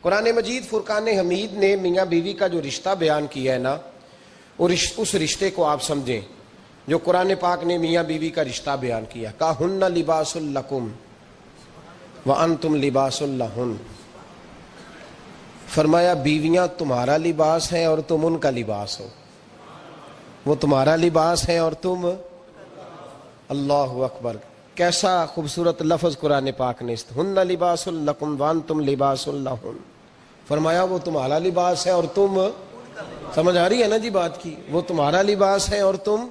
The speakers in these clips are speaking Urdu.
قرآن مجید فرقان حمید نے میاں بیوی کا جو رشتہ بیان کیا ہے نا، اور اس رشتے کو آپ سمجھیں جو قرآن پاک نے میاں بیوی کا رشتہ بیان کیا، کہا ہن لباس لکم وانتم لباس لہن، فرمایا بیویاں تمہارا لباس ہیں اور تم ان کا لباس ہو، وہ تمہارا لباس ہے اور تم، اللہ اکبر، کیسا خوبصورت لفظ قرآن پاک نے، ہن لباس لکم وانتم لباس لہن، فرمایا وہ تمہارا لباس ہے اور تم، سمجھ آ رہی ہے نا جی بات کی، وہ تمہارا لباس ہے اور تم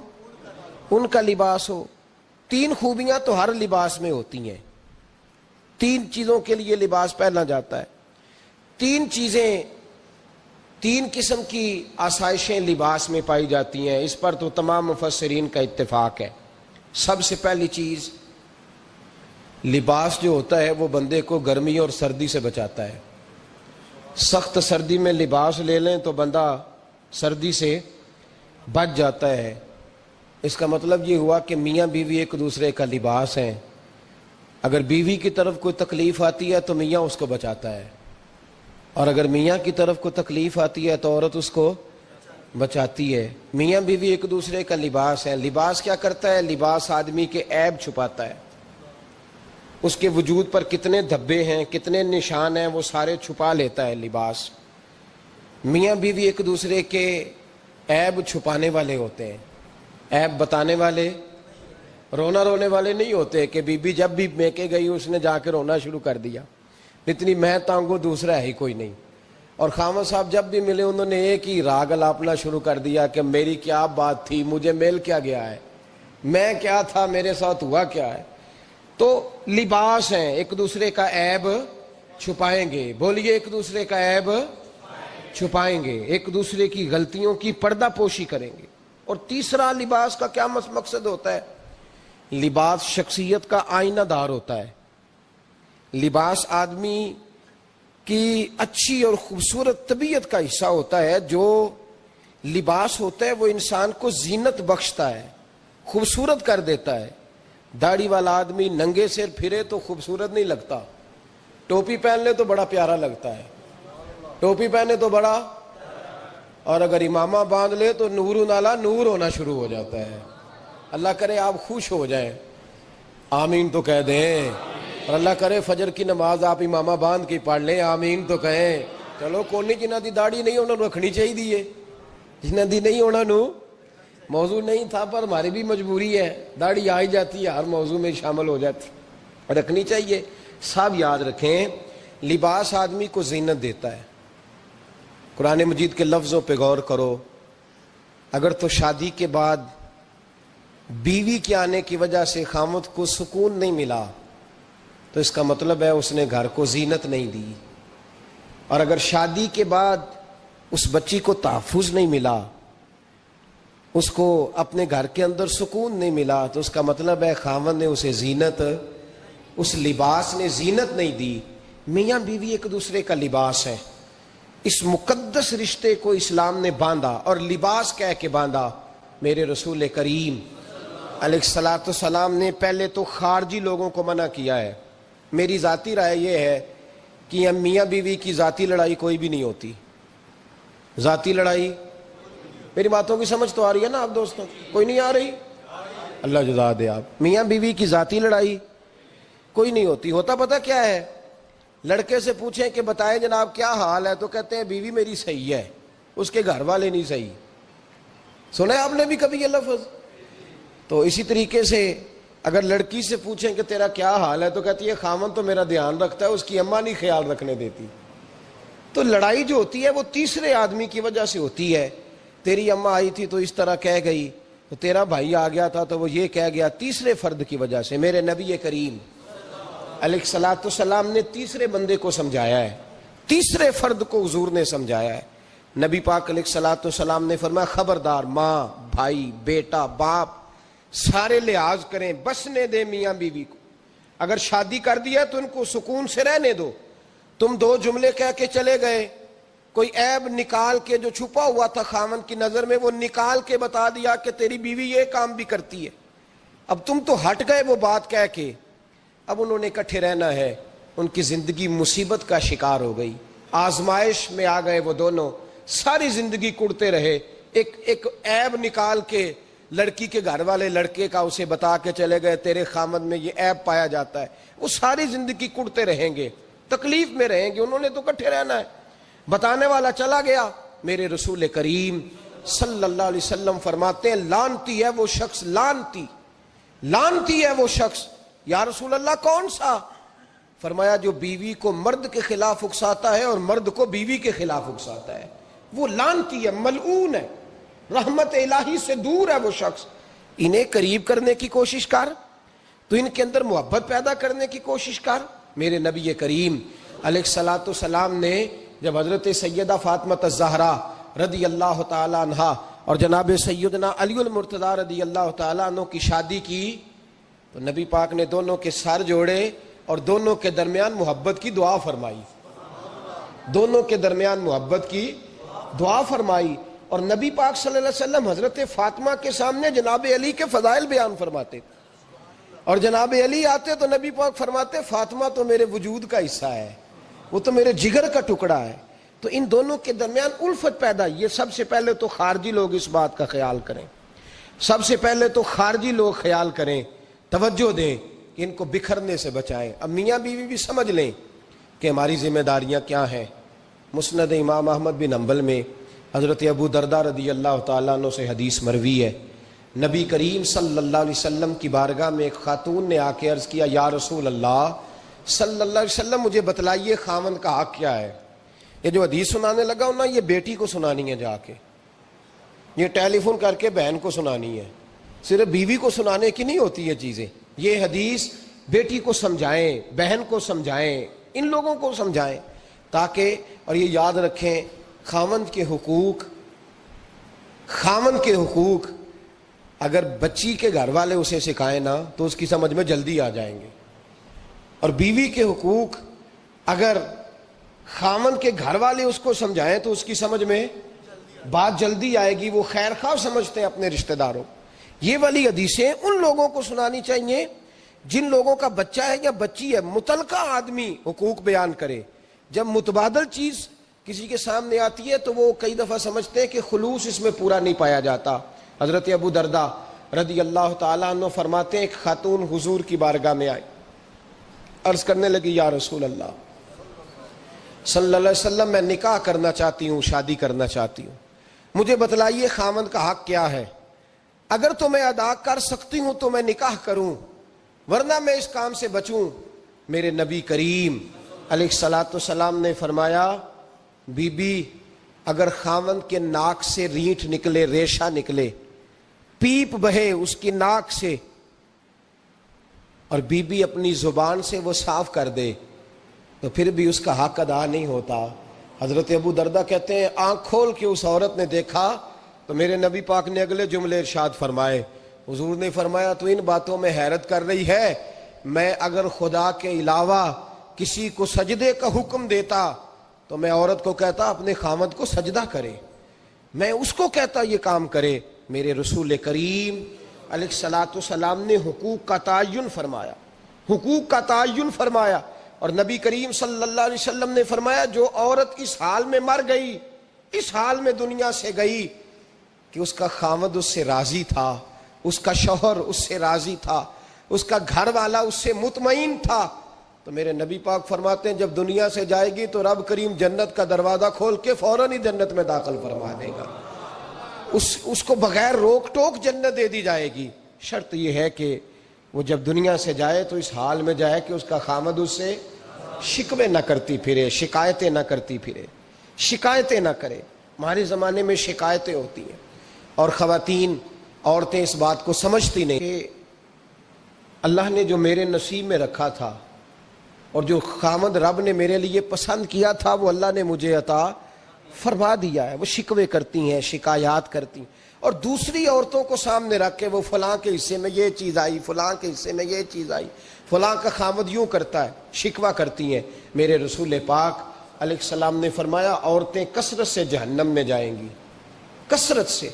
ان کا لباس ہو۔ تین خوبیاں تو ہر لباس میں ہوتی ہیں، تین چیزوں کے لیے لباس پہنا جاتا ہے، تین چیزیں، تین قسم کی آسائشیں لباس میں پائی جاتی ہیں، اس پر تو تمام مفسرین کا اتفاق ہے۔ سب سے پہلی چیز، لباس جو ہوتا ہے وہ بندے کو گرمی اور سردی سے بچاتا ہے۔ سخت سردی میں لباس لے لیں تو بندہ سردی سے بچ جاتا ہے۔ اس کا مطلب یہ ہوا کہ میاں بیوی ایک دوسرے کا لباس ہیں، اگر بیوی کی طرف کوئی تکلیف آتی ہے تو میاں اس کو بچاتا ہے، اور اگر میاں کی طرف کوئی تکلیف آتی ہے تو عورت اس کو بچاتی ہے۔ میاں بیوی ایک دوسرے کا لباس ہے۔ لباس کیا کرتا ہے؟ لباس آدمی کے عیب چھپاتا ہے، اس کے وجود پر کتنے دھبے ہیں، کتنے نشان ہیں، وہ سارے چھپا لیتا ہے لباس۔ میاں بیوی ایک دوسرے کے عیب چھپانے والے ہوتے ہیں، عیب بتانے والے، رونا رونے والے نہیں ہوتے کہ بی بی جب بھی میکے گئی اس نے جا کے رونا شروع کر دیا، اتنی میں تانگو دوسرا ہے ہی کوئی نہیں، اور خامد صاحب جب بھی ملے انہوں نے ایک ہی راگ الاپنا شروع کر دیا کہ میری کیا بات تھی، مجھے مل کیا گیا ہے، میں کیا تھا، میرے ساتھ ہوا کیا ہے۔ تو لباس ہیں، ایک دوسرے کا عیب چھپائیں گے، بولیے ایک دوسرے کا عیب چھپائیں گے، ایک دوسرے کی غلطیوں کی پردہ پوشی کریں گے۔ اور تیسرا، لباس کا کیا مقصد ہوتا ہے؟ لباس شخصیت کا آئینہ دار ہوتا ہے۔ لباس آدمی کی اچھی اور خوبصورت طبیعت کا حصہ ہوتا ہے۔ جو لباس ہوتا ہے وہ انسان کو زینت بخشتا ہے، خوبصورت کر دیتا ہے۔ داڑھی والا آدمی ننگے سر پھرے تو خوبصورت نہیں لگتا، ٹوپی پہن لے تو بڑا پیارا لگتا ہے، ٹوپی پہنے تو بڑا، اور اگر امامہ باندھ لے تو نور نالا نور ہونا شروع ہو جاتا ہے۔ اللہ کرے آپ خوش ہو جائیں، آمین تو کہہ دیں، اور اللہ کرے فجر کی نماز آپ امامہ باندھ کے پڑھ لیں، آمین تو کہیں۔ چلو کونی جنہ دی داڑھی نہیں انہوں نے رکھنی چاہیے دیئے، جنہ دی نہیں ہونا نو موضوع نہیں تھا، پر ہماری بھی مجبوری ہے، داڑھی آئی جاتی ہے ہر موضوع میں شامل ہو جاتی، رکھنی چاہیے۔ سب یاد رکھیں، لباس آدمی کو زینت دیتا ہے۔ قرآن مجید کے لفظوں پہ غور کرو، اگر تو شادی کے بعد بیوی کے آنے کی وجہ سے خامد کو سکون نہیں ملا تو اس کا مطلب ہے اس نے گھر کو زینت نہیں دی، اور اگر شادی کے بعد اس بچی کو تحفظ نہیں ملا، اس کو اپنے گھر کے اندر سکون نہیں ملا، تو اس کا مطلب ہے خامد نے اسے زینت، اس لباس نے زینت نہیں دی۔ میاں بیوی ایک دوسرے کا لباس ہے۔ اس مقدس رشتے کو اسلام نے باندھا، اور لباس کہہ کے باندھا۔ میرے رسول کریم علیہ الصلوۃ والسلام نے پہلے تو خارجی لوگوں کو منع کیا ہے۔ میری ذاتی رائے یہ ہے کہ میاں بیوی کی ذاتی لڑائی کوئی بھی نہیں ہوتی، ذاتی لڑائی، میری باتوں کی سمجھ تو آ رہی ہے نا آپ دوستوں؟ کوئی نہیں آ رہی؟ اللہ جزا دے آپ۔ میاں بیوی کی ذاتی لڑائی کوئی نہیں ہوتی۔ ہوتا پتہ کیا ہے؟ لڑکے سے پوچھیں کہ بتائیں جناب کیا حال ہے، تو کہتے ہیں بیوی میری صحیح ہے، اس کے گھر والے نہیں صحیح۔ سنا ہے آپ نے بھی کبھی یہ لفظ؟ تو اسی طریقے سے اگر لڑکی سے پوچھیں کہ تیرا کیا حال ہے، تو کہتی ہے خامن تو میرا دھیان رکھتا ہے، اس کی اماں نہیں خیال رکھنے دیتی۔ تو لڑائی جو ہوتی ہے وہ تیسرے آدمی کی وجہ سے ہوتی ہے۔ تیری اماں آئی تھی تو اس طرح کہہ گئی، تو تیرا بھائی آ گیا تھا تو وہ یہ کہہ گیا، تیسرے فرد کی وجہ سے۔ میرے نبی کریم علیہ الصلوۃ والسلام نے تیسرے بندے کو سمجھایا ہے، تیسرے فرد کو حضور نے سمجھایا ہے۔ نبی پاک علیہ الصلوۃ والسلام نے فرمایا خبردار، ماں، بھائی، بیٹا، باپ سارے لحاظ کریں، بسنے دیں میاں بیوی کو۔ اگر شادی کر دیا تو ان کو سکون سے رہنے دو۔ تم دو جملے کہہ کے چلے گئے، کوئی عیب نکال کے جو چھپا ہوا تھا خامن کی نظر میں وہ نکال کے بتا دیا کہ تیری بیوی یہ کام بھی کرتی ہے، اب تم تو ہٹ گئے وہ بات کہہ کے، اب انہوں نے اکٹھے رہنا ہے، ان کی زندگی مصیبت کا شکار ہو گئی۔ آزمائش میں آ گئے وہ دونوں، ساری زندگی کڑتے رہے، ایک عیب نکال کے لڑکی کے گھر والے لڑکے کا اسے بتا کے چلے گئے تیرے خامد میں یہ عیب پایا جاتا ہے، وہ ساری زندگی کڑتے رہیں گے، تکلیف میں رہیں گے، انہوں نے تو کٹھے رہنا ہے۔ بتانے والا چلا گیا، میرے رسول کریم صلی اللہ علیہ وسلم فرماتے ہیں لعنتی ہے وہ شخص، لعنتی ہے وہ شخص۔ یا رسول اللہ کون سا؟ فرمایا جو بیوی کو مرد کے خلاف اکساتا ہے اور مرد کو بیوی کے خلاف اکساتا ہے، وہ لعنتی ہے، ملعون ہے، رحمت الہی سے دور ہے وہ شخص۔ انہیں قریب کرنے کی کوشش کر، تو ان کے اندر محبت پیدا کرنے کی کوشش کر۔ میرے نبی کریم علیہ الصلوۃ والسلام نے جب حضرت سیدہ فاطمہ الزہرا رضی اللہ تعالی عنہا اور جناب سیدنا علی المرتضیٰ رضی اللہ تعالی عنہ کی شادی کی تو نبی پاک نے دونوں کے سر جوڑے اور دونوں کے درمیان محبت کی دعا فرمائی، دونوں کے درمیان محبت کی دعا فرمائی۔ اور نبی پاک صلی اللہ علیہ وسلم حضرت فاطمہ کے سامنے جناب علی کے فضائل بیان فرماتے، اور جناب علی آتے تو نبی پاک فرماتے فاطمہ تو میرے وجود کا حصہ ہے، وہ تو میرے جگر کا ٹکڑا ہے۔ تو ان دونوں کے درمیان الفت پیدا، یہ سب سے پہلے تو خارجی لوگ اس بات کا خیال کریں، سب سے پہلے تو خارجی لوگ خیال کریں، توجہ دیں کہ ان کو بکھرنے سے بچائیں۔ اب میاں بیوی بھی سمجھ لیں کہ ہماری ذمہ داریاں کیا ہیں۔ مسند امام احمد بن حنبل میں حضرت ابو درداء رضی اللہ تعالیٰ عنہ سے حدیث مروی ہے، نبی کریم صلی اللہ علیہ وسلم کی بارگاہ میں ایک خاتون نے آ کے عرض کیا یا رسول اللہ صلی اللہ علیہ وسلم مجھے بتلائیے خاوند کا حق کیا ہے۔ یہ جو حدیث سنانے لگا ہوں نا، یہ بیٹی کو سنانی ہے، جا کے یہ ٹیلی فون کر کے بہن کو سنانی ہے، صرف بیوی کو سنانے کی نہیں ہوتی یہ چیزیں۔ یہ حدیث بیٹی کو سمجھائیں، بہن کو سمجھائیں، ان لوگوں کو سمجھائیں، تاکہ اور یہ یاد رکھیں خاوند کے حقوق اگر بچی کے گھر والے اسے سکھائیں نا تو اس کی سمجھ میں جلدی آ جائیں گے، اور بیوی کے حقوق اگر خاوند کے گھر والے اس کو سمجھائیں تو اس کی سمجھ میں بات جلدی آئے گی، وہ خیر خواہ سمجھتے ہیں اپنے رشتہ داروں۔ یہ والی حدیثیں ان لوگوں کو سنانی چاہیے جن لوگوں کا بچہ ہے یا بچی ہے، متعلقہ آدمی حقوق بیان کرے۔ جب متبادل چیز کسی کے سامنے آتی ہے تو وہ کئی دفعہ سمجھتے ہیں کہ خلوص اس میں پورا نہیں پایا جاتا۔ حضرت ابو درداء رضی اللہ تعالیٰ عنہ فرماتے ہیں ایک خاتون حضور کی بارگاہ میں آئی، عرض کرنے لگی یا رسول اللہ صلی اللہ علیہ وسلم میں نکاح کرنا چاہتی ہوں، شادی کرنا چاہتی ہوں، مجھے بتلائیے خاوند کا حق کیا ہے، اگر تو میں ادا کر سکتی ہوں تو میں نکاح کروں، ورنہ میں اس کام سے بچوں۔ میرے نبی کریم علیہ الصلوۃ والسلام نے فرمایا بی بی اگر خاوند کے ناک سے رینٹ نکلے، ریشہ نکلے، پیپ بہے اس کی ناک سے، اور بی بی اپنی زبان سے وہ صاف کر دے تو پھر بھی اس کا حق ادا نہیں ہوتا۔ حضرت ابو درداء کہتے ہیں آنکھ کھول کے اس عورت نے دیکھا تو میرے نبی پاک نے اگلے جملے ارشاد فرمائے، حضور نے فرمایا تو ان باتوں میں حیرت کر رہی ہے، میں اگر خدا کے علاوہ کسی کو سجدے کا حکم دیتا تو میں عورت کو کہتا اپنے خاوند کو سجدہ کرے، میں اس کو کہتا یہ کام کرے۔ میرے رسول کریم علیہ الصلوۃ والسلام نے حقوق کا تعین فرمایا، حقوق کا تعین فرمایا، اور نبی کریم صلی اللہ علیہ وسلم نے فرمایا جو عورت اس حال میں مر گئی، اس حال میں دنیا سے گئی کہ اس کا خاوند اس سے راضی تھا، اس کا شوہر اس سے راضی تھا، اس کا گھر والا اس سے مطمئن تھا، تو میرے نبی پاک فرماتے ہیں جب دنیا سے جائے گی تو رب کریم جنت کا دروازہ کھول کے فوراً ہی جنت میں داخل فرما دے گا، اس کو بغیر روک ٹوک جنت دے دی جائے گی۔ شرط یہ ہے کہ وہ جب دنیا سے جائے تو اس حال میں جائے کہ اس کا خاوند اس سے شکوے نہ کرتی پھرے، شکایتیں نہ کرتی پھرے، شکایتیں نہ کرے۔ ہمارے زمانے میں شکایتیں ہوتی ہیں، اور خواتین عورتیں اس بات کو سمجھتی نہیں کہ اللہ نے جو میرے نصیب میں رکھا تھا اور جو خاوند رب نے میرے لیے پسند کیا تھا وہ اللہ نے مجھے عطا فرما دیا ہے۔ وہ شکوے کرتی ہیں، شکایات کرتی ہیں، اور دوسری عورتوں کو سامنے رکھ کے وہ فلاں کے حصے میں یہ چیز آئی، فلاں کے حصے میں یہ چیز آئی، فلاں کا خاوند یوں کرتا ہے، شکوہ کرتی ہیں۔ میرے رسول پاک علیہ السلام نے فرمایا عورتیں کثرت سے جہنم میں جائیں گی، کثرت سے۔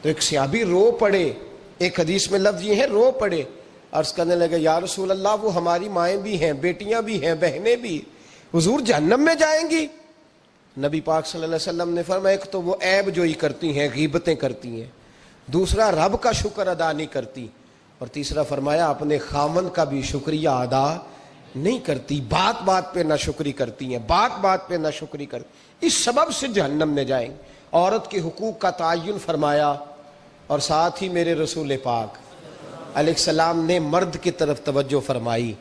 تو ایک صحابی رو پڑے، ایک حدیث میں لفظ یہ ہے رو پڑے، عرض کرنے لگے یا رسول اللہ وہ ہماری مائیں بھی ہیں، بیٹیاں بھی ہیں، بہنیں بھی، حضور جہنم میں جائیں گی؟ نبی پاک صلی اللہ علیہ وسلم نے فرمایا ایک تو وہ عیب جوئی کرتی ہیں، غیبتیں کرتی ہیں، دوسرا رب کا شکر ادا نہیں کرتی، اور تیسرا فرمایا اپنے خامن کا بھی شکریہ ادا نہیں کرتی، بات بات پہ ناشکری کرتی ہیں، بات بات پہ ناشکری کرتی، اس سبب سے جہنم میں جائیں۔ عورت کے حقوق کا تعین فرمایا، اور ساتھ ہی میرے رسول پاک علیہ السلام نے مرد کی طرف توجہ فرمائی،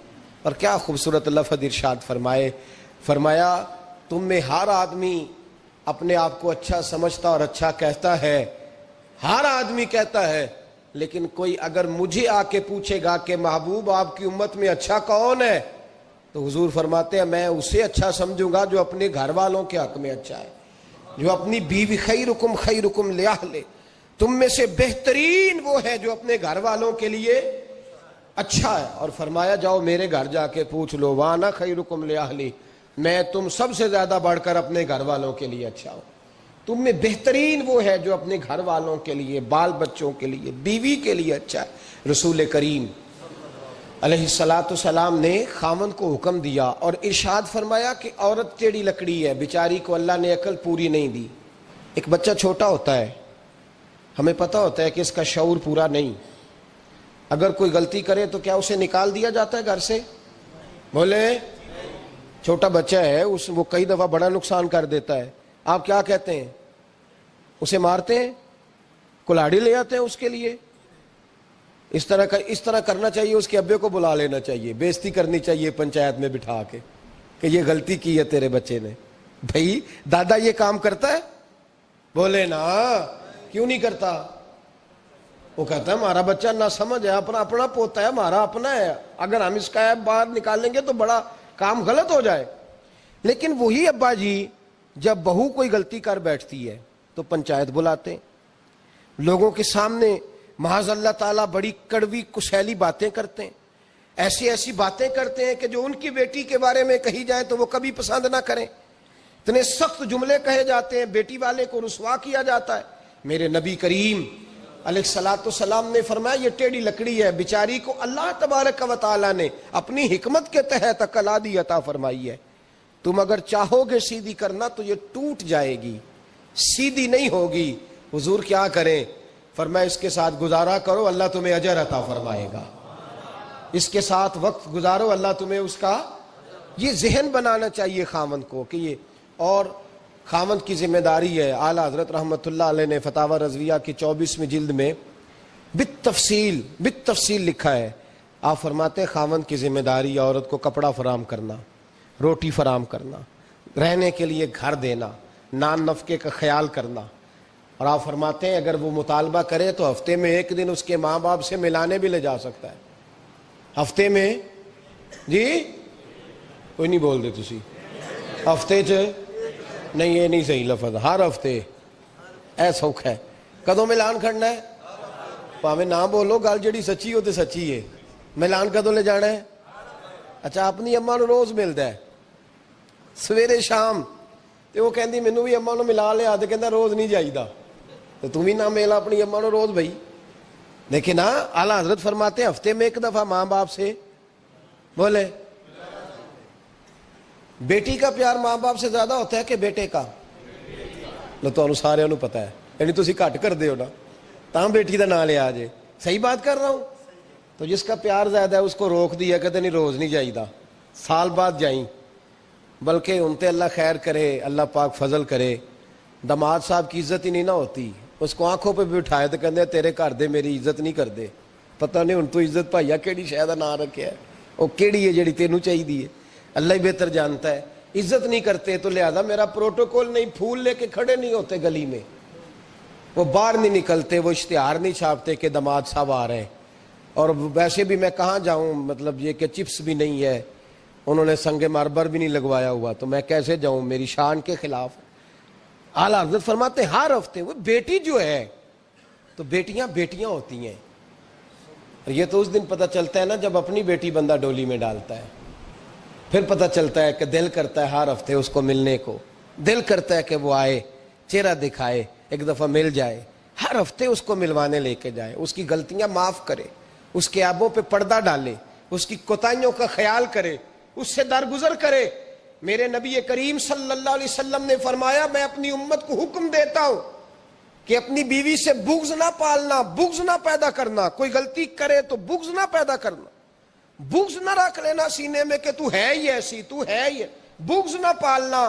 اور کیا خوبصورت لفظ ارشاد فرمایا تم میں ہر آدمی اپنے آپ کو اچھا سمجھتا اور اچھا کہتا ہے، ہر آدمی کہتا ہے، لیکن کوئی اگر مجھے آ کے پوچھے گا کہ محبوب آپ کی امت میں اچھا کون ہے، تو حضور فرماتے ہیں میں اسے اچھا سمجھوں گا جو اپنے گھر والوں کے حق میں اچھا ہے، جو اپنی بیوی خیرکم لأہلہ، تم میں سے بہترین وہ ہے جو اپنے گھر والوں کے لیے اچھا ہے، اور فرمایا جاؤ میرے گھر جا کے پوچھ لو وانا خیرکم لأہلہ، میں تم سب سے زیادہ بڑھ کر اپنے گھر والوں کے لیے اچھا ہوں، تم میں بہترین وہ ہے جو اپنے گھر والوں کے لیے، بال بچوں کے لیے، بیوی کے لیے اچھا ہے۔ رسول کریم علیہ السلام نے خاوند کو حکم دیا اور ارشاد فرمایا کہ عورت ٹیڑھی لکڑی ہے، بیچاری کو اللہ نے عقل پوری نہیں دی۔ ایک بچہ چھوٹا ہوتا ہے، ہمیں پتہ ہوتا ہے کہ اس کا شعور پورا نہیں، اگر کوئی غلطی کرے تو کیا اسے نکال دیا جاتا ہے گھر سے؟ بولے، چھوٹا بچہ ہے، وہ کئی دفعہ بڑا نقصان کر دیتا ہے، آپ کیا کہتے ہیں؟ اسے مارتے ہیں، کلاڑی لے آتے ہیں اس کے لیے؟ اس طرح کرنا چاہیے، اس کے ابے کو بلا لینا چاہیے، بےزتی کرنی چاہیے پنچایت میں بٹھا کے کہ یہ غلطی کی ہے تیرے بچے نے۔ بھائی دادا یہ کام کرتا ہے؟ بولے نا، کیوں نہیں کرتا؟ وہ کہتا ہے ہمارا بچہ نہ سمجھ ہے، اپنا پوتا ہے، ہمارا اپنا ہے، اگر ہم اس کا ایپ باہر نکالیں گے تو بڑا کام غلط ہو جائے۔ لیکن وہی ابا جی جب بہو کوئی غلطی کر بیٹھتی ہے تو پنچایت بلاتے ہیں، لوگوں کے سامنے معاذ اللہ تعالیٰ بڑی کڑوی کسیلی باتیں کرتے ہیں، ایسی باتیں کرتے ہیں کہ جو ان کی بیٹی کے بارے میں کہی جائے تو وہ کبھی پسند نہ کریں، اتنے سخت جملے کہے جاتے ہیں، بیٹی والے کو رسوا کیا جاتا ہے۔ میرے نبی کریم علیہ السلام نے فرمایا یہ ٹیڑھی لکڑی ہے، بیچاری کو اللہ تبارک و تعالیٰ نے اپنی حکمت کے تحت عقل عادی عطا فرمائی ہے، تم اگر چاہو گے سیدھی کرنا تو یہ ٹوٹ جائے گی، سیدھی نہیں ہوگی۔ حضور کیا کریں؟ فرمایا اس کے ساتھ گزارا کرو، اللہ تمہیں اجر عطا فرمائے گا، اس کے ساتھ وقت گزارو، اللہ تمہیں اس کا، یہ ذہن بنانا چاہیے خاوند کو کہ یہ، اور خاوند کی ذمہ داری ہے۔ اعلیٰ حضرت رحمۃ اللہ علیہ نے فتاوی رضویہ کی 24ویں جلد میں بالتفصیل لکھا ہے، آپ فرماتے ہیں خاوند کی ذمہ داری عورت کو کپڑا فراہم کرنا، روٹی فراہم کرنا، رہنے کے لیے گھر دینا، نان نفقے کا خیال کرنا، اور آپ فرماتے ہیں اگر وہ مطالبہ کرے تو ہفتے میں ایک دن اس کے ماں باپ سے ملانے بھی لے جا سکتا ہے، ہفتے میں، جی کوئی نہیں بول دے تسی، ہفتے چ نہیں، یہ نہیں صحیح لفظ، ہر ہفتے اے سوکھ ہے، کدوں ملان کھڑنا ہے؟ پاویں نہ بولو، گل جڑی سچی ہو تے سچی ہے، ملان کدوں لے جانا ہے؟ اچھا اپنی اماں نو روز ملتا ہے سویرے شام، تے وہ کہندی مینوں بھی اماں نو ملا لیا، تے کہندا روز نہیں جائیدا، تو تم بھی نہ ملا اپنی اماں نو روز بھائی۔ لیکن ہاں اعلیٰ حضرت فرماتے ہیں ہفتے میں ایک دفعہ ماں باپ سے، بولے، بیٹی کا پیار ماں باپ سے زیادہ ہوتا ہے کہ بیٹے کا؟ لو تو سارے انہوں پتا ہے، یعنی تسی گھٹ کر دے ہو نا، تاں بیٹی دا نام لیا جے، صحیح بات کر رہا ہوں؟ تو جس کا پیار زیادہ ہے اس کو روک دیا، کہتے نہیں روز نہیں جائیدا، سال بعد جائیں، بلکہ ان تے اللہ خیر کرے، اللہ پاک فضل کرے، دماد صاحب کی عزت ہی نہیں نہ ہوتی، اس کو آنکھوں پہ بھی اٹھائے تو کہتے تیرے گھر دے میری عزت نہیں کر دے، پتہ نہیں ان تو عزت بھائیا کیڑی شاید نہ رکھے ہے، وہ کیڑی ہے جڑی تینوں چاہیے، اللہ ہی بہتر جانتا ہے۔ عزت نہیں کرتے تو لہذا میرا پروٹوکول نہیں، پھول لے کے کھڑے نہیں ہوتے گلی میں، وہ باہر نہیں نکلتے، وہ اشتہار نہیں چھاپتے کہ دماد صاحب آ رہے ہیں، اور ویسے بھی میں کہاں جاؤں، مطلب یہ کہ چپس بھی نہیں ہے، انہوں نے سنگ مرمر بھی نہیں لگوایا ہوا، تو میں کیسے جاؤں، میری شان کے خلاف۔ اعلیٰ حضرت فرماتے ہر ہفتے وہ بیٹی جو ہے، تو بیٹیاں بیٹیاں ہوتی ہیں، اور یہ تو اس دن پتہ چلتا ہے نا جب اپنی بیٹی بندہ ڈولی میں ڈالتا ہے، پھر پتہ چلتا ہے کہ دل کرتا ہے ہر ہفتے اس کو ملنے کو، دل کرتا ہے کہ وہ آئے، چہرہ دکھائے، ایک دفعہ مل جائے، ہر ہفتے اس کو ملوانے لے کے جائے، اس کی غلطیاں معاف کرے، اس کے عیبوں پہ پردہ ڈالے، اس کی کوتاہیوں کا خیال کرے، اس سے درگزر کرے، میرے نبی کریم صلی اللہ علیہ وسلم نے فرمایا میں اپنی امت کو حکم دیتا ہوں کہ اپنی بیوی سے بغض نہ پالنا، بغض نہ پیدا کرنا، کوئی غلطی کرے تو بغض نہ پیدا کرنا، بغض نہ رکھ لینا سینے میں کہ تو ہے ہی ایسی، تو ہے ہی، بغض نہ پالنا۔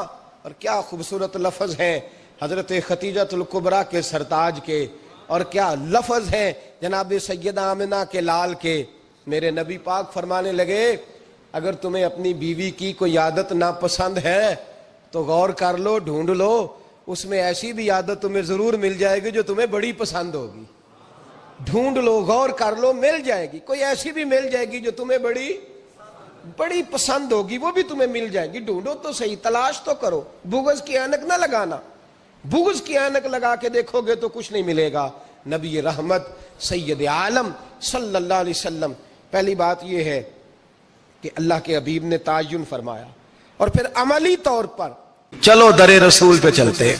اور کیا خوبصورت لفظ ہیں حضرت خدیجہ الکبریٰ کے سرتاج کے، اور کیا لفظ ہیں جناب سیدہ آمنہ کے لال کے۔ میرے نبی پاک فرمانے لگے اگر تمہیں اپنی بیوی کی کوئی عادت ناپسند ہے تو غور کر لو، ڈھونڈ لو، اس میں ایسی بھی عادت تمہیں ضرور مل جائے گی جو تمہیں بڑی پسند ہوگی۔ ڈھونڈ لو، غور کر لو، مل جائے گی، کوئی ایسی بھی مل جائے گی جو تمہیں بڑی پسند ہوگی، وہ بھی تمہیں مل جائے گی۔ ڈھونڈو تو صحیح، تلاش تو کرو، بغض کی اینک نہ لگانا، بغض کی اینک لگا کے دیکھو گے تو کچھ نہیں ملے گا۔ نبی رحمت سید عالم صلی اللہ علیہ وسلم، پہلی بات یہ ہے کہ اللہ کے حبیب نے تعین فرمایا، اور پھر عملی طور پر چلو در رسول پہ چلتے ہیں،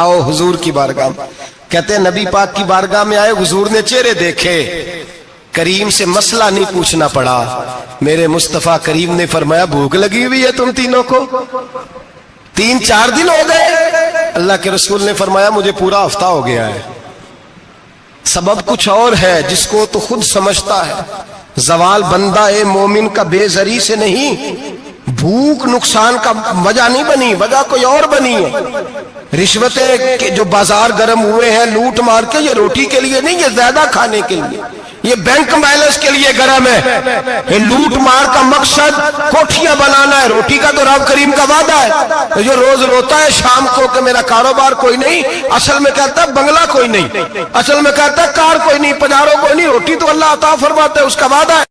آؤ حضور کی بارگاہ میں۔ کہتے ہیں نبی پاک کی بارگاہ میں آئے، حضور نے چہرے دیکھے، کریم سے مسئلہ نہیں پوچھنا پڑا۔ میرے مصطفیٰ کریم نے فرمایا بھوک لگی ہوئی ہے تم تینوں کو، 3-4 دن ہو گئے؟ اللہ کے رسول نے فرمایا مجھے پورا ہفتہ ہو گیا ہے۔ سبب کچھ اور ہے جس کو تو خود سمجھتا ہے، زوال بندہ مومن کا بے زری سے نہیں، بھوک نقصان کا وجہ نہیں بنی، وجہ کوئی اور بنی ہے۔ رشوتیں جو بازار گرم ہوئے ہیں لوٹ مار کے، یہ روٹی کے لیے نہیں، یہ زیادہ کھانے کے لیے، یہ بینک بیلنس کے لیے گرم ہے۔ یہ لوٹ مار کا مقصد کوٹھیاں بنانا ہے، روٹی کا تو رب کریم کا وعدہ ہے۔ جو روز روتا ہے شام کو کہ میرا کاروبار کوئی نہیں، اصل میں کہتا ہے بنگلہ کوئی نہیں، اصل میں کہتا ہے کار کوئی نہیں، پجاروں کوئی نہیں، روٹی تو اللہ عطا فرماتا ہے، اس کا وعدہ ہے۔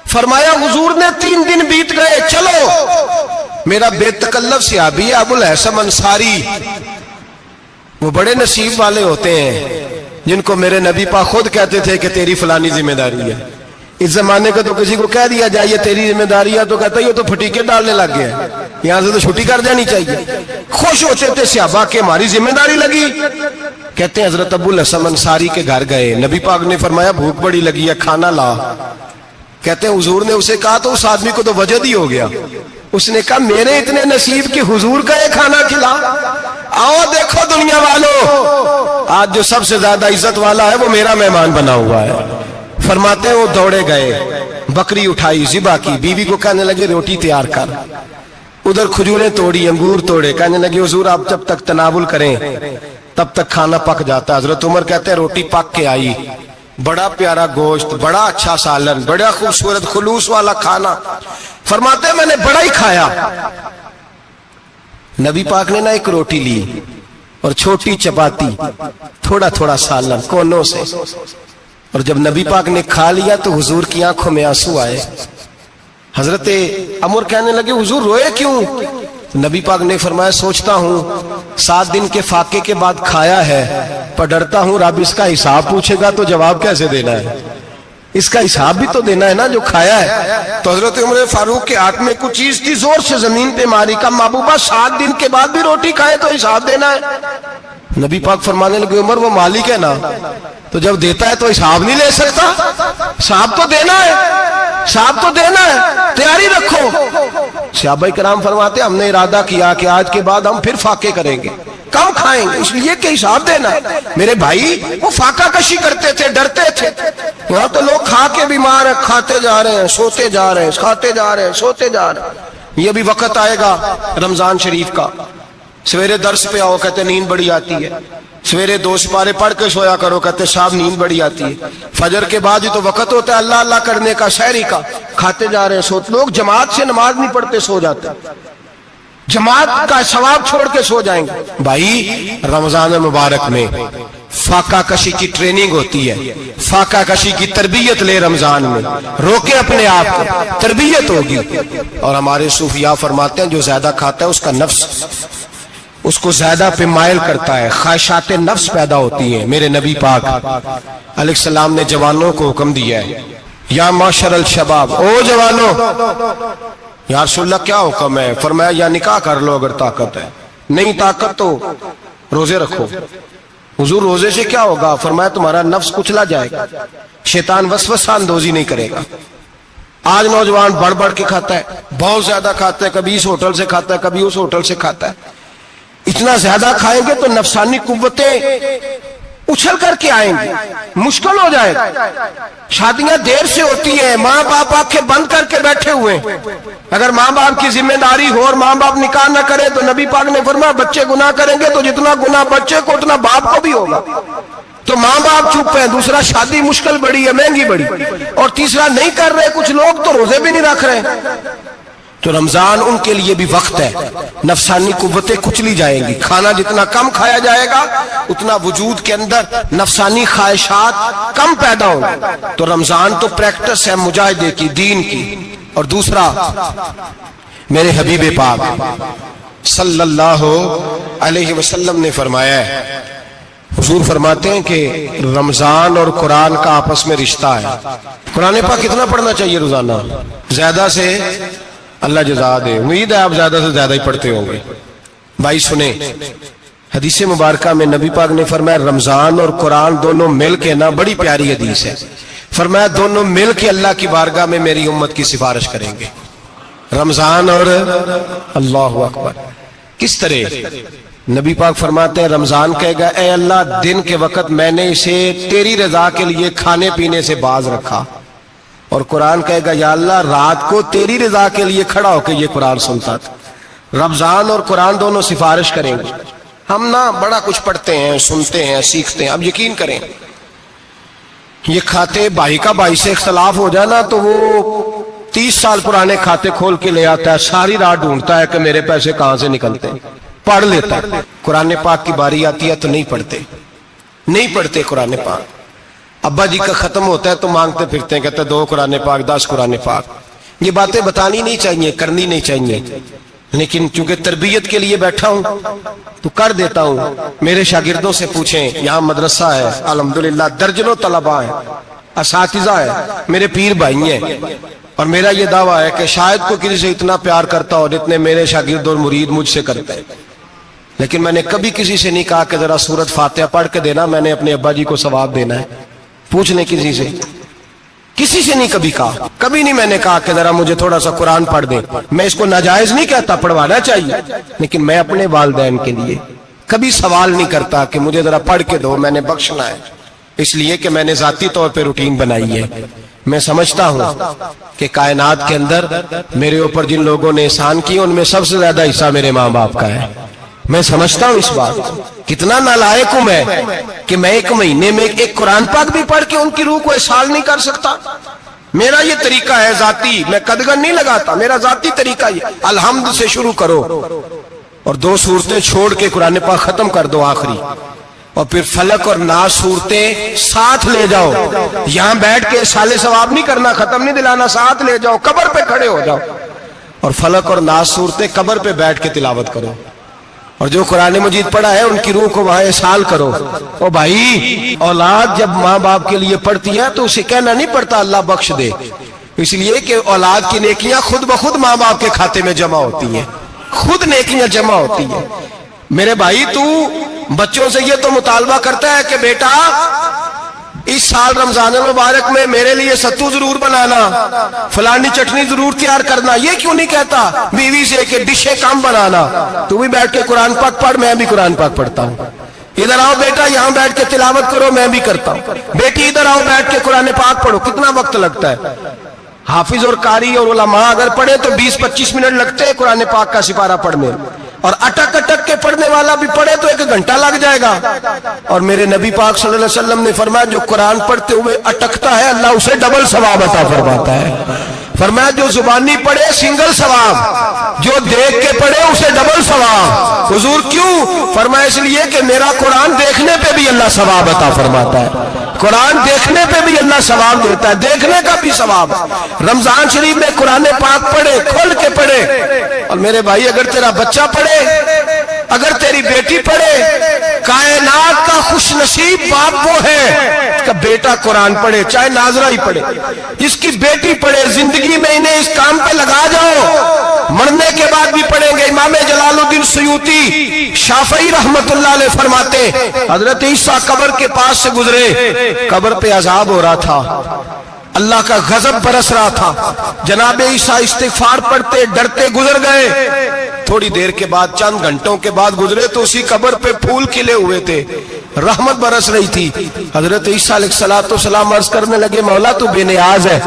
فرمایا حضور نے 3 دن بیت گئے، چلو۔ میرا بے تکلف صحابی ہے ابو الحسن انصاری، وہ بڑے نصیب والے ہوتے ہیں جن کو میرے نبی پاک خود کہتے تھے کہ تیری فلانی ذمہ داری ہے۔ اس زمانے کا تو کسی کو کہہ دیا جائے یہ تیری ذمہ داری ہے تو کہتا ہے یہ تو پھٹیکے ڈالنے لگ گیا ہے، یہاں سے تو چھٹی کر جانی چاہیے۔ خوش ہوتے تھے صحابہ کہ ہماری ذمہ داری لگی۔ کہتے ہیں حضرت ابو الحسن انصاری کے گھر گئے، نبی پاک نے فرمایا بھوک بڑی لگی ہے، کھانا لا۔ کہتے ہیں حضور نے اسے کہا تو اس آدمی کو تو وجد ہی ہو گیا، اس نے کہا میرے اتنے نصیب کہ حضور کا یہ کھانا کھلا۔ آؤ دیکھو دنیا والو، آج جو سب سے زیادہ عزت والا ہے وہ میرا مہمان بنا ہوا ہے۔ فرماتے ہیں وہ دوڑے گئے، بکری اٹھائی، ذبح کی، بیوی کو کہنے لگے روٹی تیار کر، ادھر کھجوریں توڑی، انگور توڑے، کہنے لگے حضور آپ جب تک تناول کریں تب تک کھانا پک جاتا ہے۔ حضرت عمر کہتے ہیں روٹی پک کے آئی، بڑا پیارا گوشت، بڑا اچھا سالن، بڑا خوبصورت خلوص والا کھانا۔ فرماتے ہیں میں نے بڑا ہی کھایا۔ نبی پاک نے نہ ایک روٹی لی اور چھوٹی چپاتی، تھوڑا تھوڑا سالن کونوں سے، اور جب نبی پاک نے کھا لیا تو حضور کی آنکھوں میں آنسو آئے۔ حضرت عمر کہنے لگے حضور روئے کیوں؟ نبی پاک نے فرمایا سوچتا ہوں 7 دن کے فاقے کے بعد کھایا ہے، پر ڈرتا ہوں رب اس کا حساب پوچھے گا تو جواب کیسے دینا ہے، اس کا حساب بھی تو دینا ہے نا جو کھایا ہے۔ تو حضرت عمر فاروق کے ہاتھ میں کچھ چیز تھی، زور سے زمین پہ ماری، کا محبوبہ 7 دن کے بعد بھی روٹی کھائے تو حساب دینا ہے۔ نبی پاک فرمانے لگے عمر وہ مالک ہے نا، تو جب دیتا ہے تو حساب نہیں لے سکتا، حساب تو دینا ہے، حساب تو دینا ہے، تیاری رکھو۔ صحابہ کرام فرماتے ہم نے ارادہ کیا کہ آج کے بعد ہم پھر فاقے کریں گے، کم کھائیں گے، اس لیے کہ حساب دینا ہے۔ میرے بھائی وہ فاقہ کشی کرتے تھے، ڈرتے تھے۔ یہاں تو لوگ کھا کے بیمار ہیں، کھاتے جا رہے ہیں، سوتے جا رہے ہیں، کھاتے جا رہے ہیں، سوتے جا رہے ہیں۔ یہ بھی وقت آئے گا رمضان شریف کا، سویرے درس پہ آؤ کہتے نیند بڑی آتی ہے، سویرے 2 سپارے پڑھ کے سویا کرو کہتے صاحب نیند بڑی آتی ہے، فجر کے بعد ہی تو وقت ہوتا ہے اللہ اللہ کرنے کا، سحری کا، کھاتے جا رہے ہیں، سوتے۔ لوگ جماعت سے نماز نہیں پڑھتے، سو جاتے، جماعت کا ثواب چھوڑ کے سو جائیں گے۔ بھائی رمضان مبارک میں فاقہ کشی کی ٹریننگ ہوتی ہے، فاقہ کشی کی تربیت لے، رمضان میں روکے اپنے آپ کو، تربیت ہوگی۔ اور ہمارے صوفیاء فرماتے ہیں جو زیادہ کھاتا ہے اس کا نفس اس کو زیادہ پہ مائل کرتا ہے، خواہشات نفس پیدا ہوتی ہیں۔ میرے نبی پاک علیہ السلام نے جوانوں کو حکم دیا ہے یا معاشر الشباب، او جوانوں، یا رسول اللہ کیا حکم ہے؟ فرمایا یا نکاح کر لو اگر طاقت ہے، نہیں طاقت تو روزے رکھو۔ حضور روزے سے کیا ہوگا؟ فرمایا تمہارا نفس کچلا جائے گا، شیطان وسوسہ اندوزی نہیں کرے گا، آج نوجوان بڑھ بڑھ کے کھاتا ہے، بہت زیادہ کھاتا ہے، کبھی اس ہوٹل سے کھاتا ہے، کبھی اس ہوٹل سے کھاتا ہے۔ اتنا زیادہ کھائیں گے تو نفسانی قوتیں اچھل کر کے آئیں گی، مشکل ہو جائے گا۔ شادیاں دیر سے ہوتی ہیں، ماں باپ آنکھیں بند کر کے بیٹھے ہوئے ہیں۔ اگر ماں باپ کی ذمہ داری ہو اور ماں باپ نکاح نہ کرے تو نبی پاک نے فرمایا بچے گناہ کریں گے تو جتنا گناہ بچے کو اتنا باپ کو بھی ہوگا۔ تو ماں باپ چپ ہیں، دوسرا شادی مشکل بڑی ہے، مہنگی بڑی، اور تیسرا نہیں کر رہے کچھ لوگ تو روزے بھی نہیں رکھ رہے۔ تو رمضان ان کے لیے بھی وقت ہے، نفسانی قوتیں کچلی جائیں گی۔ کھانا جتنا کم کھایا جائے گا اتنا وجود کے اندر نفسانی خواہشات کم پیدا ہوں گی۔ تو رمضان تو پریکٹس ہے مجاہدے کی، دین کی۔ اور دوسرا، میرے حبیب پاک صلی اللہ علیہ وسلم نے فرمایا ہے، حضور فرماتے ہیں کہ رمضان اور قرآن کا آپس میں رشتہ ہے۔ قرآن پاک کتنا پڑھنا چاہیے روزانہ؟ زیادہ سے اللہ جزا دے، امید ہے آپ زیادہ سے زیادہ ہی پڑھتے ہوں گے۔ بھائی سنیں، حدیث مبارکہ میں نبی پاک نے فرمایا رمضان اور قرآن دونوں مل کے نا، بڑی پیاری حدیث ہے، فرمایا دونوں مل کے اللہ کی بارگاہ میں میری امت کی سفارش کریں گے۔ رمضان اور اللہ اکبر، کس طرح؟ نبی پاک فرماتے ہیں رمضان کہے گا اے اللہ دن کے وقت میں نے اسے تیری رضا کے لیے کھانے پینے سے باز رکھا، اور قرآن کہے گا یا اللہ رات کو تیری رضا کے لیے کھڑا ہو کے یہ قرآن سنتا تھا۔ رمضان اور قرآن دونوں سفارش کریں گے۔ ہم نا بڑا کچھ پڑھتے ہیں، سنتے ہیں، سیکھتے ہیں، اب یقین کریں یہ کھاتے بھائی کا بھائی سے اختلاف ہو جانا تو وہ 30 سال پرانے کھاتے کھول کے لے آتا ہے، ساری رات ڈھونڈتا ہے کہ میرے پیسے کہاں سے نکلتے ہیں، پڑھ لیتا ہے۔ قرآن پاک کی باری آتی ہے تو نہیں پڑھتے قرآن پاک۔ ابا جی کا ختم ہوتا ہے تو مانگتے پھرتے ہیں، کہتے ہیں 2 قرآن پاک، 10 قرآن پاک۔ یہ باتیں بتانی نہیں چاہیے، کرنی نہیں چاہیے، لیکن چونکہ تربیت کے لیے بیٹھا ہوں تو کر دیتا ہوں۔ میرے شاگردوں سے پوچھیں، یہاں مدرسہ ہے الحمدللہ، درجنوں طلباء ہیں، اساتذہ ہیں، میرے پیر بھائی ہیں، اور میرا یہ دعویٰ ہے کہ شاید کوئی کسی سے اتنا پیار کرتا ہو جتنے میرے شاگرد اور مرید مجھ سے کرتے ہیں، لیکن میں نے کبھی کسی سے نہیں کہا کہ ذرا سورت فاتحہ پڑھ کے دینا، میں نے اپنے ابا جی کو ثواب دینا ہے۔ پوچھ لیں کسی سے نہیں کبھی کہا، کبھی نہیں میں نے کہا کہ ذرا مجھے تھوڑا سا قرآن پڑھ دیں۔ میں اس کو ناجائز نہیں کہتا، پڑھوانا چاہیے، لیکن میں اپنے والدین کے لیے کبھی سوال نہیں کرتا کہ مجھے ذرا پڑھ کے دو، میں نے بخشنا ہے، اس لیے کہ میں نے ذاتی طور پہ روٹین بنائی ہے۔ میں سمجھتا ہوں کہ کائنات کے اندر میرے اوپر جن لوگوں نے احسان کیے ان میں سب سے زیادہ حصہ میرے ماں باپ کا ہے۔ میں سمجھتا ہوں اس بات، کتنا نالائق ہوں میں کہ میں 1 مہینے میں ایک قرآن پاک بھی پڑھ کے ان کی روح کو احسال نہیں کر سکتا۔ میرا یہ طریقہ ہے ذاتی، میں قدغن نہیں لگاتا، میرا ذاتی طریقہ یہ، الحمد سے شروع کرو اور 2 سورتیں چھوڑ کے قرآن پاک ختم کر دو آخری، اور پھر فلق اور ناس صورتیں ساتھ لے جاؤ۔ یہاں بیٹھ کے سالے ثواب نہیں کرنا، ختم نہیں دلانا، ساتھ لے جاؤ، قبر پہ کھڑے ہو جاؤ اور فلق اور ناس صورتیں قبر پہ بیٹھ کے تلاوت کرو، اور جو قرآن مجید پڑھا ہے ان کی روح کو وہاں احسال کرو۔ او بھائی، اولاد جب ماں باپ کے لیے پڑھتی ہے تو اسے کہنا نہیں پڑتا اللہ بخش دے، اس لیے کہ اولاد کی نیکیاں خود بخود ماں باپ کے کھاتے میں جمع ہوتی ہیں، خود نیکیاں جمع ہوتی ہیں۔ میرے بھائی تو بچوں سے یہ تو مطالبہ کرتا ہے کہ بیٹا اس سال رمضان المبارک میں میرے لیے ستو ضرور بنانا، فلانی چٹنی ضرور تیار کرنا، یہ کیوں نہیں کہتا بیوی سے کہ ڈشیں کم بنانا، تو بھی بیٹھ کے قرآن پاک پڑھ، میں بھی قرآن پاک پڑھتا ہوں، ادھر آؤ بیٹا یہاں بیٹھ کے تلاوت کرو، میں بھی کرتا ہوں، بیٹی ادھر آؤ بیٹھ کے قرآن پاک پڑھو۔ کتنا وقت لگتا ہے؟ حافظ اور قاری اور علماء اگر پڑھے تو 20-25 منٹ لگتے ہیں قرآن پاک کا سپارہ پڑھنے، اور اٹک اٹک کے پڑھنے والا بھی پڑھے تو 1 گھنٹہ لگ جائے گا۔ اور میرے نبی پاک صلی اللہ علیہ وسلم نے فرمایا جو قرآن پڑھتے ہوئے اٹکتا ہے اللہ اسے ڈبل ثواب عطا فرماتا ہے۔ فرمایا جو زبانی پڑھے سنگل ثواب، جو دیکھ کے پڑھے اسے ڈبل ثواب۔ حضور کیوں؟ فرمایا اس لیے کہ میرا قرآن دیکھنے پہ بھی اللہ ثواب عطا فرماتا ہے، قرآن دیکھنے پہ بھی اللہ ثواب دیتا ہے، دیکھنے کا بھی ثواب۔ رمضان شریف میں قرآن پاک پڑھے، کھول کے پڑھے، اور میرے بھائی اگر تیرا بچہ پڑھے، اگر تیری بیٹی پڑھے، کائنات کا خوش نصیب باپ وہ ہے کہ بیٹا قرآن پڑھے، چاہے ناظرہ ہی پڑھے، جس کی بیٹی پڑھے۔ زندگی میں انہیں اس کام پہ لگا جاؤ، مرنے کے بعد بھی پڑھیں گے۔ امام جلال الدین سیوطی شافعی رحمت اللہ علیہ فرماتے حضرت عیسیٰ قبر کے پاس سے گزرے، قبر پہ عذاب ہو رہا تھا، اللہ کا غضب برس رہا تھا. جناب عیسیٰ استغفار پڑھتے ڈرتے گزر گئے. تھوڑی دیر کے بعد چند گھنٹوں کے بعد گزرے تو اسی قبر پہ پھول کھلے ہوئے تھے, رحمت برس رہی تھی. حضرت عیسیٰ علیہ السلام عرض کرنے لگے مولا تو بے نیاز ہے,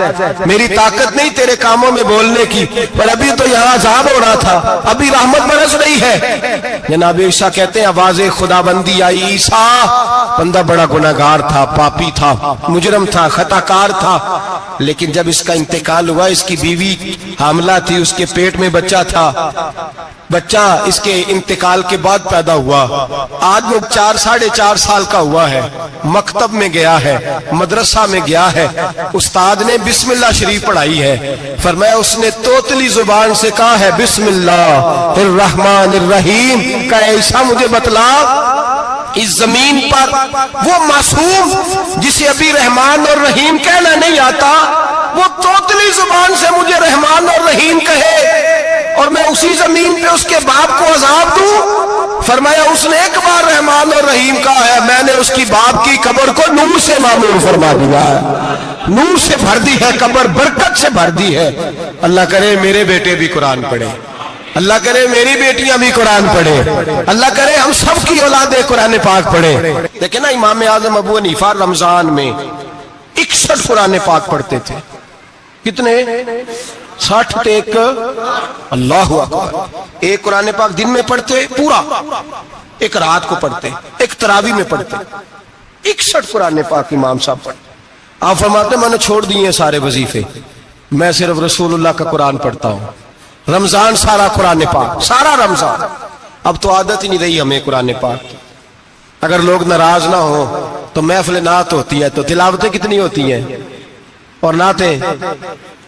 میری طاقت نہیں تیرے کاموں میں بولنے کی, پر ابھی تو یہاں عذاب ہو رہا تھا, ابھی رحمت برس رہی ہے. جناب عیسیٰ کہتے ہیں آواز خدا بندی آئی, عیسیٰ بندہ بڑا گناہگار تھا, پاپی تھا, مجرم تھا, خطا کار تھا, لیکن جب اس کا انتقال ہوا اس کی بیوی حاملہ تھی, اس کے پیٹ میں بچہ تھا, بچہ اس کے انتقال کے بعد پیدا ہوا. آج وہ 4.5 سال کا ہوا ہے, مکتب میں گیا ہے, مدرسہ میں گیا ہے, استاد نے بسم اللہ شریف پڑھائی ہے, فرمایا اس نے توتلی زبان سے کہا ہے بسم اللہ الرحمن الرحیم. کہ عیسیٰ مجھے بتلا اس زمین پر وہ معصوم جسے ابھی رحمان اور رحیم کہنا نہیں آتا, وہ توتلی زبان سے مجھے رحمان اور رحیم کہے اور میں اسی زمین پہ اس کے باپ کو عذاب دوں. فرمایا اس نے ایک بار رحمان اور رحیم کہا ہے, میں نے اس کی باپ کی قبر کو نور سے معمور فرما دیا ہے, نور سے بھر دی ہے قبر, برکت سے بھر دی ہے. اللہ کرے میرے بیٹے بھی قرآن پڑھے, اللہ کرے میری بیٹیاں بھی قرآن پڑھے, اللہ کرے ہم سب کی اولادیں قرآن پاک پڑھے. لیکن نا امام اعظم ابو حنیفہ رمضان میں 61 قرآن پاک پڑھتے تھے. کتنے؟ 60 ٹیک. اللہ اکبر. ایک قرآن پاک دن میں پڑھتے پورا, ایک رات کو پڑھتے, ایک تراویح میں پڑھتے. 61 قرآن پاک امام صاحب پڑھتے. آپ فرماتے میں نے چھوڑ دیے سارے وظیفے, میں صرف رسول اللہ کا قرآن پڑھتا ہوں. رمضان سارا قرآن پاک, سارا رمضان. اب تو عادت ہی نہیں رہی ہمیں قرآن پاک کی. اگر لوگ ناراض نہ ہو تو محفل نعت ہوتی ہے تو تلاوتیں کتنی ہوتی ہیں, اور نعتیں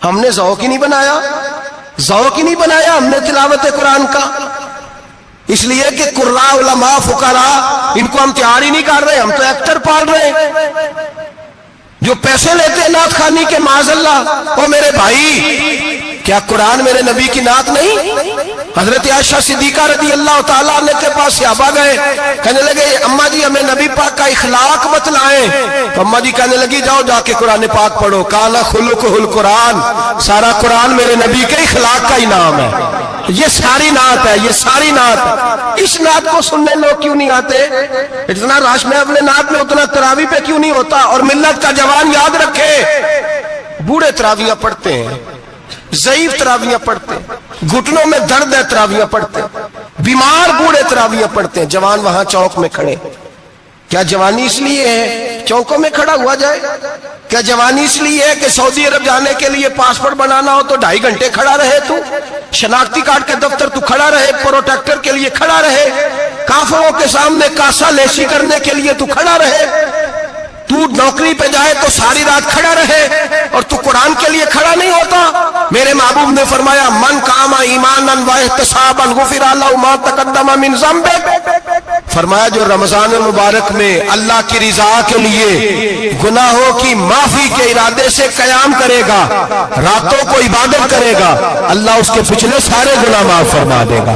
ہم نے ذوق ہی نہیں بنایا, ذوق ہی نہیں بنایا ہم نے تلاوت قرآن کا. اس لیے کہ قراء علماء فقراء ان کو ہم تیار ہی نہیں کر رہے, ہم تو ایکٹر پال رہے ہیں جو پیسے لیتے ہیں نعت خوانی کے. معاذ اللہ. او میرے بھائی, کیا قرآن میرے نبی کی نعت نہیں؟ حضرت عائشہ صدیقہ رضی اللہ تعالیٰ عنہ کے پاس صحابہ گئے, کہنے لگے اماں جی ہمیں نبی پاک کا اخلاق بتلائیں. تو اماں جی کہنے لگی جاؤ جا کے قرآن پاک پڑھو. کالا خلقہ القرآن, سارا قرآن میرے نبی کے اخلاق کا انعام ہے. یہ ساری نعت ہے, یہ ساری نعت ہے. اس نعت کو سننے لوگ کیوں نہیں آتے؟ اتنا رش میں اپنے نعت میں اتنا تراویح پہ کیوں نہیں ہوتا؟ اور ملت کا جوان یاد رکھے, بوڑھے تراویحاں پڑھتے ہیں, ضعیف تراویحاں پڑھتے ہیں, گھٹنوں میں درد ہے تراویحاں پڑھتے ہیں, بیمار بوڑھے تراویحاں پڑھتے ہیں. جوان وہاں چوک میں کھڑے. کیا جوانی اس لیے ہے چوکوں میں کھڑا ہوا جائے؟ کیا جوانی اس لیے ہے کہ سعودی عرب جانے کے لیے پاسپورٹ بنانا ہو تو 2.5 گھنٹے کھڑا رہے, تو شناختی کارڈ کے دفتر تو کھڑا رہے, پروٹیکٹر کے لیے کھڑا رہے, کافروں کے سامنے کاسا لیسی کرنے کے لیے تو کھڑا رہے, تو نوکری پہ جائے تو ساری رات کھڑا رہے, اور تو قرآن کے لیے کھڑا نہیں ہوتا؟ میرے محبوب نے فرمایا من قام ایمانا و احتسابا غفر له ما تقدم من ذنبه. فرمایا جو رمضان المبارک میں اللہ کی رضا کے لیے گناہوں کی معافی کے ارادے سے قیام کرے گا, راتوں کو عبادت کرے گا, اللہ اس کے پچھلے سارے گناہ معاف فرما دے گا.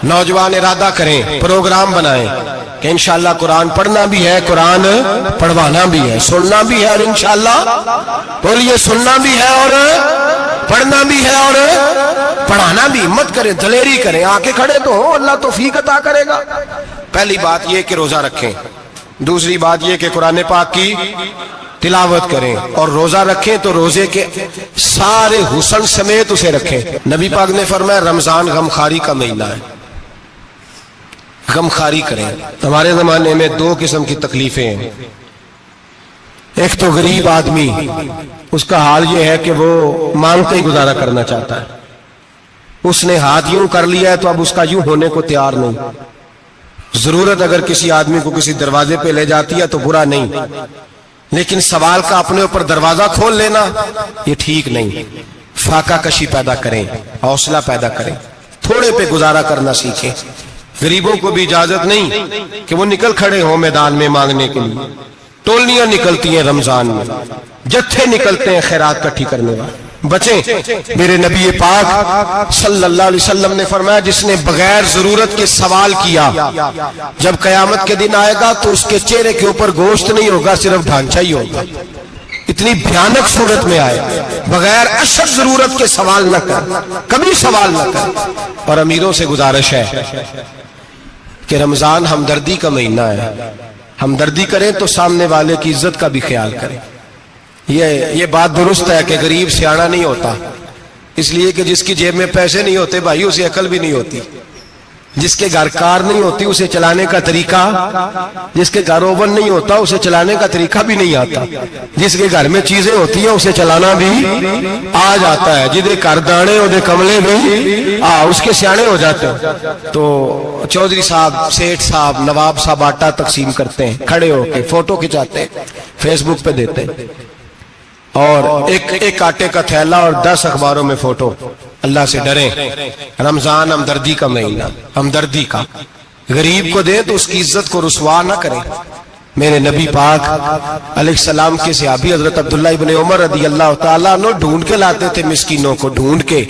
نوجوان ارادہ کریں, پروگرام بنائیں کہ انشاءاللہ قرآن پڑھنا بھی ہے, قرآن پڑھوانا بھی ہے, سننا بھی ہے, اور انشاءاللہ بولیے سننا بھی ہے اور پڑھنا بھی ہے اور پڑھانا بھی. ہمت کریں, دلیری کریں, آ کے کھڑے تو ہو, اللہ توفیق عطا کرے گا. پہلی بات یہ کہ روزہ رکھیں, دوسری بات یہ کہ قرآن پاک کی تلاوت کریں, اور روزہ رکھیں تو روزے کے سارے حسن سمیت اسے رکھیں. نبی پاک نے فرمایا رمضان غمخاری کا مہینہ ہے, غمخاری کریں. ہمارے زمانے میں 2 قسم کی تکلیفیں ہیں. ایک تو غریب آدمی, اس کا حال یہ ہے کہ وہ مانگتے ہی گزارا کرنا چاہتا ہے, اس نے ہاتھ یوں کر لیا ہے تو اب اس کا یوں ہونے کو تیار نہیں. ضرورت اگر کسی آدمی کو کسی دروازے پہ لے جاتی ہے تو برا نہیں, لیکن سوال کا اپنے اوپر دروازہ کھول لینا یہ ٹھیک نہیں. فاقہ کشی پیدا کریں, حوصلہ پیدا کریں, تھوڑے پہ گزارا کرنا سیکھیں. غریبوں کو بھی اجازت نہیں کہ وہ نکل کھڑے ہوں میدان میں مانگنے کے لیے. ٹولیاں نکلتی ہیں رمضان میں, جتھے نکلتے ہیں خیرات کٹھی کرنے والے. بچیں. میرے نبی پاک صلی اللہ علیہ وسلم نے فرمایا جس نے بغیر ضرورت کے سوال کیا, جب قیامت کے دن آئے گا تو اس کے چہرے کے اوپر گوشت نہیں ہوگا, صرف ڈھانچہ ہی ہوگا. اتنی بھیانک صورت میں آئے بغیر اشد ضرورت کے سوال نہ کر، کبھی سوال نہ کر۔ اور امیروں سے گزارش ہے کہ رمضان ہمدردی کا مہینہ ہے، ہمدردی کریں تو سامنے والے کی عزت کا بھی خیال کریں۔ یہ بات درست ہے کہ غریب سیاڑا نہیں ہوتا، اس لیے کہ جس کی جیب میں پیسے نہیں ہوتے بھائی اسے عقل بھی نہیں ہوتی، جس کے گھر کار نہیں ہوتی اسے چلانے کا طریقہ، جس کے گھر اوون نہیں ہوتا اسے چلانے کا طریقہ بھی نہیں آتا، جس کے گھر میں چیزیں ہوتی ہیں اسے چلانا بھی آ جاتا ہے، جدے گھر دانے اودے کملے بھی اس کے سیانے ہو جاتے ہیں۔ تو چودھری صاحب، سیٹھ صاحب، نواب صاحب آٹا تقسیم کرتے ہیں، کھڑے ہو کے فوٹو کھچاتے ہیں، فیس بک پہ دیتے ہیں، اور ایک آٹے کا تھیلا اور 10 اخباروں میں فوٹو۔ اللہ سے ڈریں، رمضان ہمدردی کا مہینہ، ہمدردی کا، غریب کو دیں تو اس کی عزت کو رسوا نہ کریں۔ میرے نبی پاک علیہ السلام کے صحابی حضرت عبداللہ ابن عمر رضی اللہ تعالیٰ عنہ ڈھونڈ کے لاتے تھے مسکینوں کو، ڈھونڈ کے،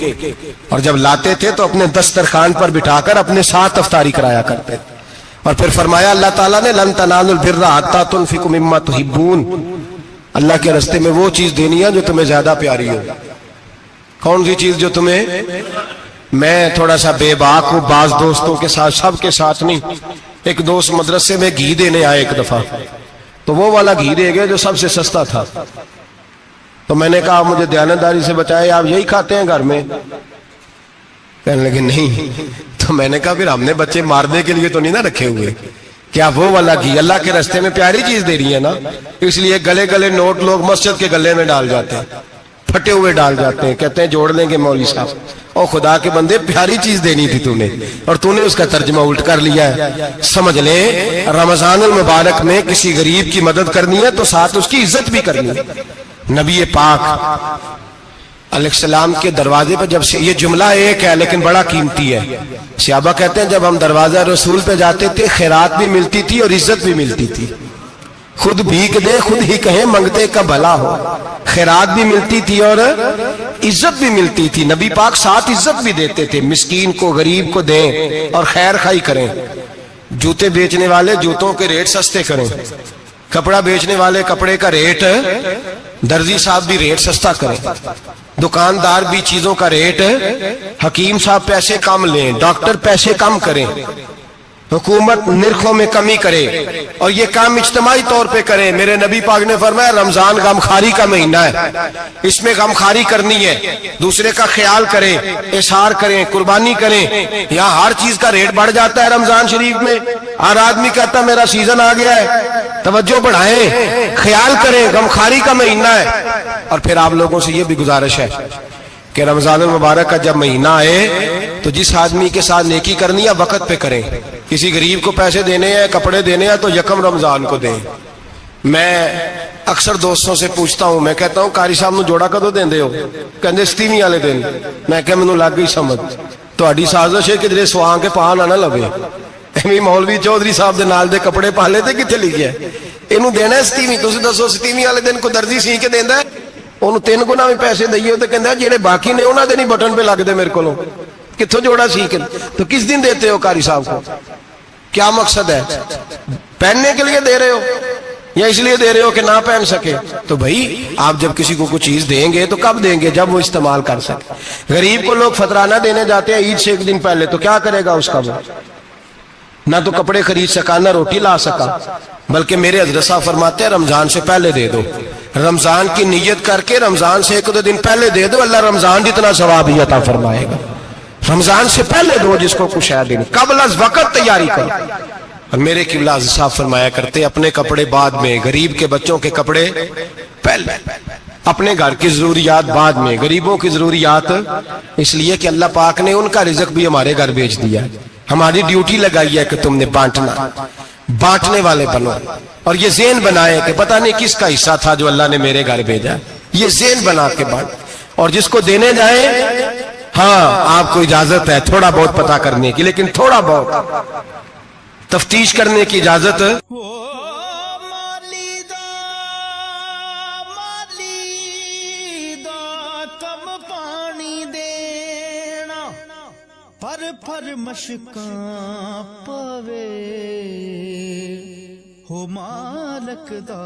اور جب لاتے تھے تو اپنے دسترخوان پر بٹھا کر اپنے ساتھ افطاری کرایا کرتے تھے، اور پھر فرمایا اللہ تعالیٰ نے لن تنالوا البر حتی تنفقوا مما تحبون، اللہ کے راستے میں وہ چیز دینی ہے جو تمہیں زیادہ پیاری ہو۔ کون سی چیز جو تمہیں؟ میں تھوڑا سا بے باک ہوں، بعض دوستوں کے ساتھ، سب کے ساتھ نہیں۔ ایک دوست مدرسے میں گھی دینے آئے ایک دفعہ، تو وہ والا گھی دے گئے جو سب سے سستا تھا، تو میں نے کہا مجھے دیانتداری سے بچائے، آپ یہی کھاتے ہیں گھر میں؟ کہنے لگے نہیں۔ تو میں نے کہا پھر ہم نے بچے مارنے کے لیے تو نہیں نہ رکھے ہوئے، کیا وہ والا گھی اللہ کے راستے میں پیاری چیز دے رہی ہے نا، اس لیے گلے گلے نوٹ لوگ مسجد کے گلے میں ڈال جاتے ہیں، پھٹے ہوئے ڈال جاتے ہیں، کہتے ہیں جوڑ لیں گے مولوی صاحب۔ اور خدا کے بندے پیاری چیز دینی تھی تو نے، اور تو نے اس کا ترجمہ الٹ کر لیا ہے۔ سمجھ لیں رمضان المبارک میں کسی غریب کی مدد کرنی ہے تو ساتھ اس کی عزت بھی کرنی ہے۔ نبی پاک علیہ السلام کے دروازے پر جب سے، یہ جملہ ایک ہے لیکن بڑا قیمتی ہے، صحابہ کہتے ہیں جب ہم دروازہ رسول پہ جاتے تھے خیرات بھی ملتی تھی اور عزت بھی ملتی تھی۔ خود بھیک دے خود ہی کہیں منگتے کا بھلا ہو، خیرات بھی ملتی تھی اور عزت بھی ملتی تھی۔ نبی پاک ساتھ عزت بھی دیتے تھے، مسکین کو غریب کو دیں اور خیر خائی کریں۔ جوتے بیچنے والے جوتوں کے ریٹ سستے کریں، کپڑا بیچنے والے کپڑے کا ریٹ، درزی صاحب بھی ریٹ سستا کریں، دکاندار بھی چیزوں کا ریٹ، حکیم صاحب پیسے کم لیں، ڈاکٹر پیسے کم کریں، حکومت نرخوں میں کمی کرے، اور یہ کام اجتماعی طور پہ کرے۔ میرے نبی پاک نے فرمایا رمضان غمخواری کا مہینہ ہے، اس میں غمخواری کرنی ہے، دوسرے کا خیال کریں، اظہار کریں، قربانی کریں۔ یہاں ہر چیز کا ریٹ بڑھ جاتا ہے رمضان شریف میں، ہر آدمی کہتا ہے میرا سیزن آ گیا ہے، توجہ بڑھائیں، خیال کریں، غمخواری کا مہینہ ہے۔ اور پھر آپ لوگوں سے یہ بھی گزارش ہے کہ رمضان المبارک کا جب مہینہ آئے تو جس آدمی کے ساتھ نیکی کرنی ہے وقت پہ کریں۔ کسی غریب کو پیسے دینے ہیں، کپڑے دینے ہیں تو یکم رمضان کو دیں۔ میں اکثر دوستوں سے پوچھتا ہوں، میں کہتا ہوں قاری صاحب نو جوڑا کدو دیندے ہو؟ کہندے 27 والے دن۔ میں کہ مینوں لگ گئی سمجھ، تہاڈی سازش ہے کہ سواں کے پاہ نہ لوے۔ ایویں مولوی چودھری صاحب دے نال دے کپڑے پا لے تے کتنے لکھیا ہے اینوں دینا ہے 27۔ تسی دسو 27 والے دن کو درزی سی کے دیندا ہے، اونوں 3 گنا بھی پیسے دئیے تے کہندا جڑے باقی نے انہاں دے نہیں بٹن پہ لگ دے میرے کولوں، کتھوں جوڑا سی کے؟ تو کس دن دیتے ہو قاری صاحب کو؟ کیا مقصد ہے؟ پہننے کے لیے دے رہے ہو یا اس لیے دے رہے ہو کہ نہ پہن سکے؟ تو بھائی آپ جب کسی کو کچھ چیز دیں گے تو کب دیں گے؟ جب وہ استعمال کر سکے۔ غریب کو لوگ فطرانہ دینے جاتے ہیں عید سے ایک دن پہلے، تو کیا کرے گا اس کا؟ وہ نہ تو کپڑے خرید سکا نہ روٹی لا سکا، بلکہ میرے حضرت صاحب فرماتے ہیں رمضان سے پہلے دے دو، رمضان کی نیت کر کے رمضان سے 1-2 دن پہلے دے دو، اللہ رمضان جتنا ثواب ہی عطا فرمائے گا۔ رمضان سے پہلے دو جس کو کچھ ہے دن، قبل از وقت تیاری کرو۔ اور میرے قبلہ صاحب فرمایا کرتے اپنے کپڑے بعد میں، غریب کے بچوں کے کپڑے پہلے، اپنے گھر کی ضروریات بعد میں، غریبوں کی ضروریات، اس لیے کہ اللہ پاک نے ان کا رزق بھی ہمارے گھر بھیج دیا ہے۔ ہماری ڈیوٹی لگائی ہے کہ تم نے بانٹنا، بانٹنے والے بنو، اور یہ ذہن بنائے کہ پتہ نہیں کس کا حصہ تھا جو اللہ نے میرے گھر بھیجا، یہ ذہن بنا کے بانٹ۔ اور جس کو دینے جائیں، ہاں آپ کو اجازت ہے تھوڑا بہت پتہ کرنے کی، لیکن تھوڑا بہت تفتیش کرنے کی اجازت۔ پر مشکاں پوے ہو مالک دا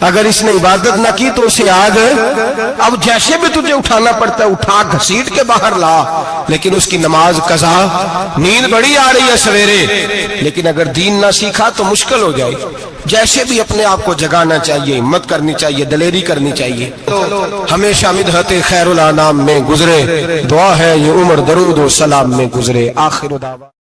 اگر اس نے عبادت نہ کی تو اسے آگ اب جیسے بھی تجھے اٹھانا پڑتا ہے اٹھا گھسیٹ کے باہر لا، لیکن اس کی نماز قضا، نیند بڑی آ رہی ہے سویرے لیکن اگر دین نہ سیکھا تو مشکل ہو جائے. جیسے بھی اپنے آپ کو جگانا چاہیے، ہمت کرنی چاہیے، دلیری کرنی چاہیے. ہمیشہ مدحت خیر الانام میں گزرے، دعا ہے یہ عمر درود و سلام میں گزرے. آخر دعوا